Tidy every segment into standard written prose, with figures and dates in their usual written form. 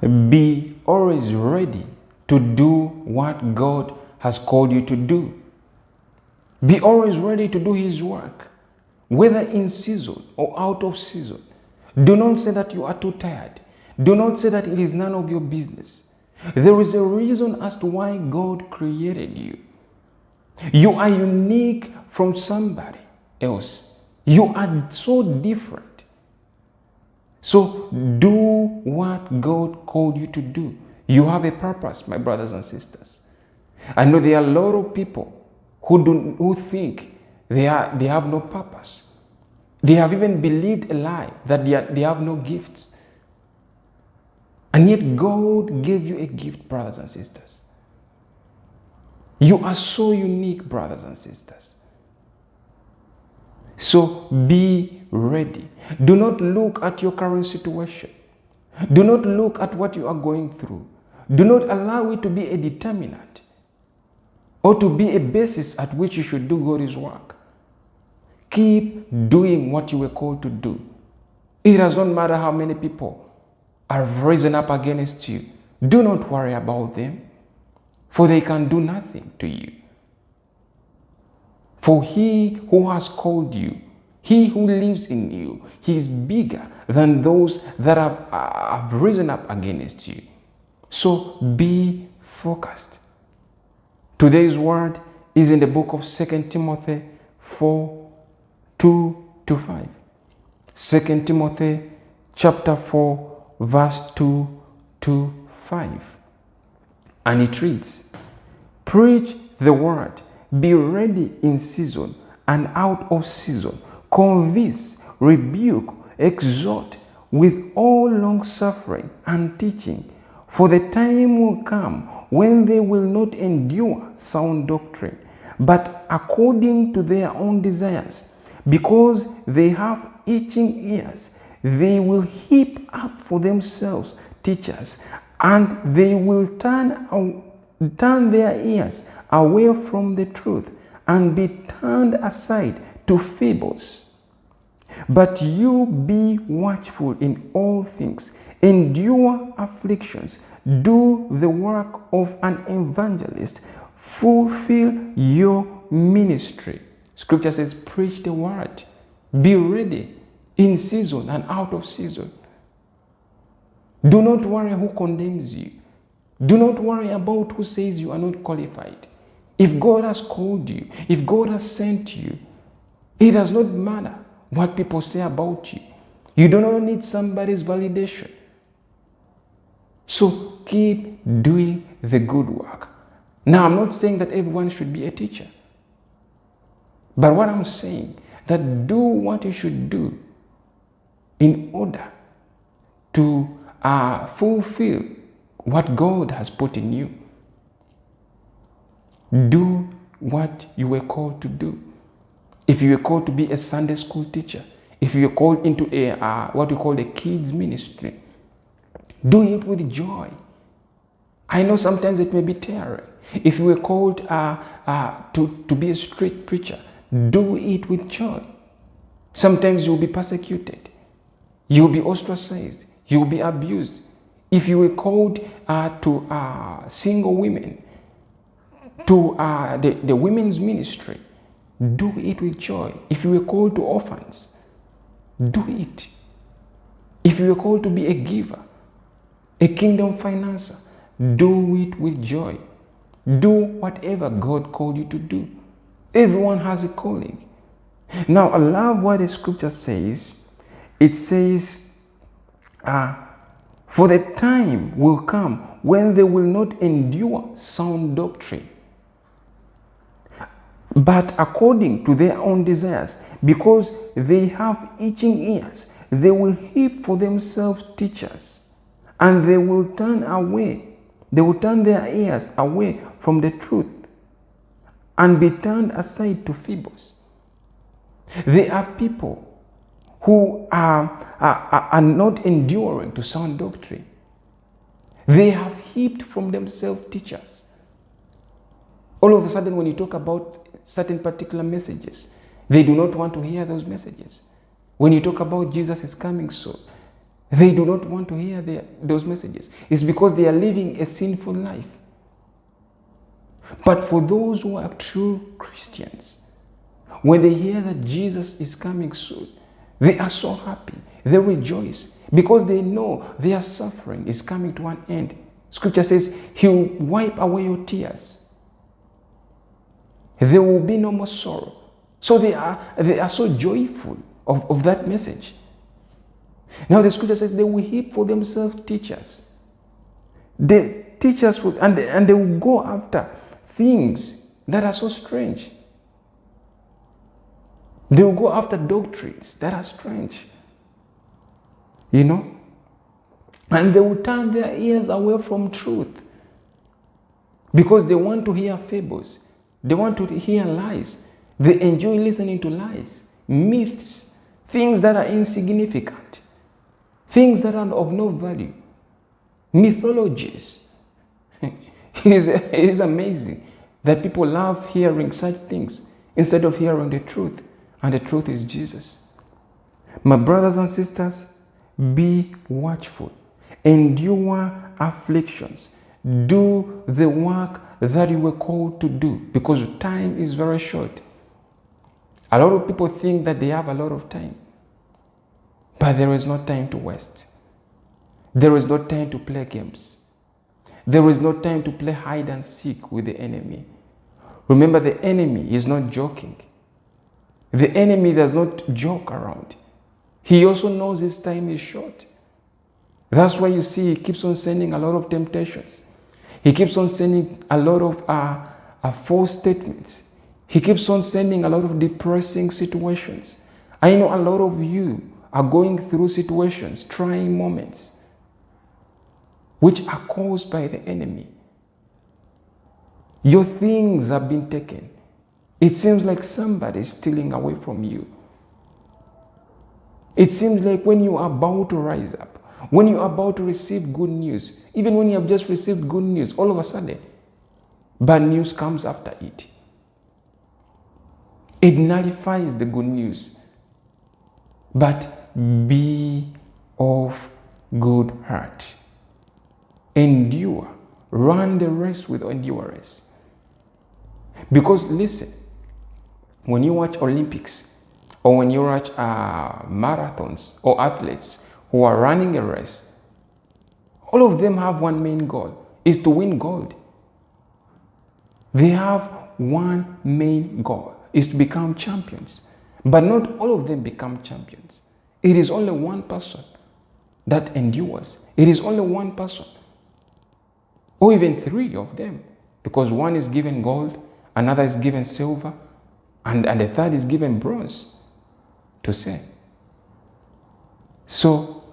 Be always ready to do what God has called you to do. Be always ready to do His work, whether in season or out of season. Do not say that you are too tired. Do not say that it is none of your business. There is a reason as to why God created you. You are unique from somebody else. You are so different. So do what God called you to do. You have a purpose, my brothers and sisters. I know there are a lot of people who think they have no purpose. They have even believed a lie that they have no gifts. And yet God gave you a gift, brothers and sisters. You are so unique, brothers and sisters. So be ready. Do not look at your current situation. Do not look at what you are going through. Do not allow it to be a determinant or to be a basis at which you should do God's work. Keep doing what you were called to do. It does not matter how many people are risen up against you. Do not worry about them, for they can do nothing to you. For He who has called you, He who lives in you, He is bigger than those that have risen up against you. So be focused. Today's word is in the book of 2 Timothy 4:2-5. 2 Timothy chapter 4 verse 2-5. And it reads, "Preach the word, be ready in season and out of season. Convince, rebuke, exhort with all long suffering and teaching. For the time will come when they will not endure sound doctrine, but according to their own desires, because they have itching ears, they will heap up for themselves teachers, and they will turn their ears away from the truth and be turned aside to fables. But you be watchful in all things, endure afflictions, do the work of an evangelist, fulfill your ministry." Scripture says, preach the word, be ready in season and out of season. Do not worry who condemns you. Do not worry about who says you are not qualified. If God has called you, if God has sent you, it does not matter what people say about you. You do not need somebody's validation. So keep doing the good work. Now, I'm not saying that everyone should be a teacher. But what I'm saying, that do what you should do in order to fulfill what God has put in you. Do what you were called to do. If you were called to be a Sunday school teacher, if you were called into what we call the kids ministry, do it with joy. I know sometimes it may be tiring. If you were called to be a street preacher, do it with joy. Sometimes you'll be persecuted. You'll be ostracized. You'll be abused. If you were called to single women, to the women's ministry, do it with joy. If you were called to orphans, do it. If you were called to be a giver, a kingdom financer, do it with joy. Do whatever God called you to do. Everyone has a calling. Now, I love what the scripture says. It says, for the time will come when they will not endure sound doctrine, but according to their own desires, because they have itching ears, they will heap for themselves teachers, and they will turn their ears away from the truth and be turned aside to fables. There are people who are not enduring to sound doctrine. They have heaped from themselves teachers. All of a sudden, when you talk about certain particular messages, they do not want to hear those messages. When you talk about Jesus is coming soon, They do not want to hear those messages. It's because they are living a sinful life. But for those who are true Christians, when they hear that Jesus is coming soon, they are so happy. They rejoice because they know their suffering is coming to an end. Scripture says he will wipe away your tears. There will be no more sorrow. So they are so joyful of that message. Now the scripture says they will heap for themselves teachers. The teachers will, and they will go after things that are so strange. They will go after doctrines that are strange. And they will turn their ears away from truth because they want to hear fables. They want to hear lies. They enjoy listening to lies, myths, things that are insignificant, things that are of no value, mythologies. It is amazing that people love hearing such things instead of hearing the truth. And the truth is Jesus. My brothers and sisters, be watchful. Endure afflictions. Do the work that you were called to do, because time is very short. A lot of people think that they have a lot of time, but there is no time to waste. There is no time to play games. There is no time to play hide and seek with the enemy. Remember, the enemy is not joking. The enemy does not joke around. He also knows his time is short. That's why you see he keeps on sending a lot of temptations. He keeps on sending a lot of false statements. He keeps on sending a lot of depressing situations. I know a lot of you are going through situations, trying moments, which are caused by the enemy. Your things have been taken. It seems like somebody is stealing away from you. It seems like when you are about to rise up, when you are about to receive good news, even when you have just received good news, all of a sudden, bad news comes after it. It nullifies the good news. But be of good heart. Endure. Run the race with endurance. Because listen, when you watch Olympics, or when you watch marathons or athletes who are running a race, all of them have one main goal, is to win gold. They have one main goal, is to become champions. But not all of them become champions. It is only one person that endures. It is only one person, or even three of them, because one is given gold, another is given silver, and the third is given bronze to say. So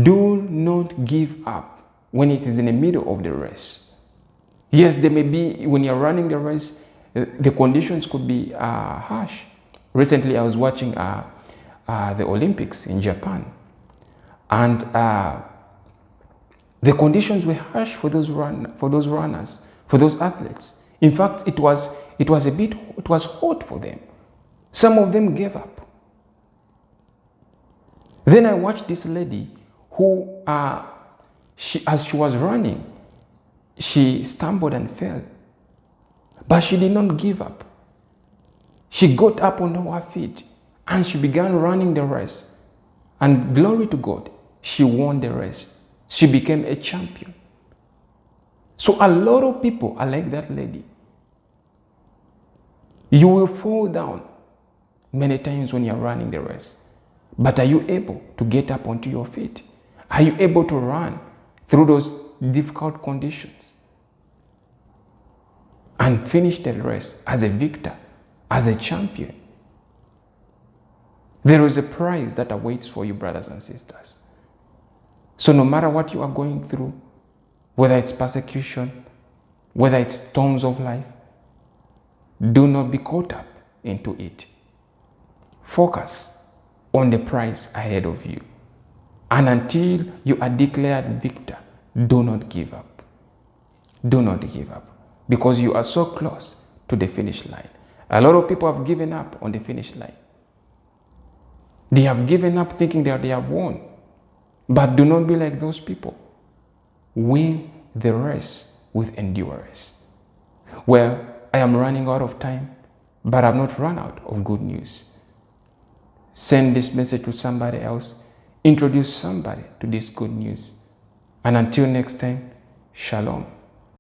do not give up when it is in the middle of the race. Yes, there may be, when you're running the race, the conditions could be harsh. Recently, I was watching the Olympics in Japan, and the conditions were harsh for those runners, for those athletes. In fact, it was hot for them. Some of them gave up. Then I watched this lady who, as she was running, she stumbled and fell. But she did not give up. She got up on her feet and she began running the race. And glory to God, she won the race. She became a champion. So a lot of people are like that lady. You will fall down many times when you're running the race. But are you able to get up onto your feet? Are you able to run through those difficult conditions and finish the race as a victor, as a champion? There is a prize that awaits for you, brothers and sisters. So no matter what you are going through, whether it's persecution, whether it's storms of life, do not be caught up into it. Focus on the prize ahead of you. And until you are declared victor, do not give up. Do not give up, because you are so close to the finish line. A lot of people have given up on the finish line. They have given up thinking that they have won. But do not be like those people. Win the race with endurance. Well, I am running out of time, but I've not run out of good news. Send this message to somebody else. Introduce somebody to this good news. And until next time, shalom.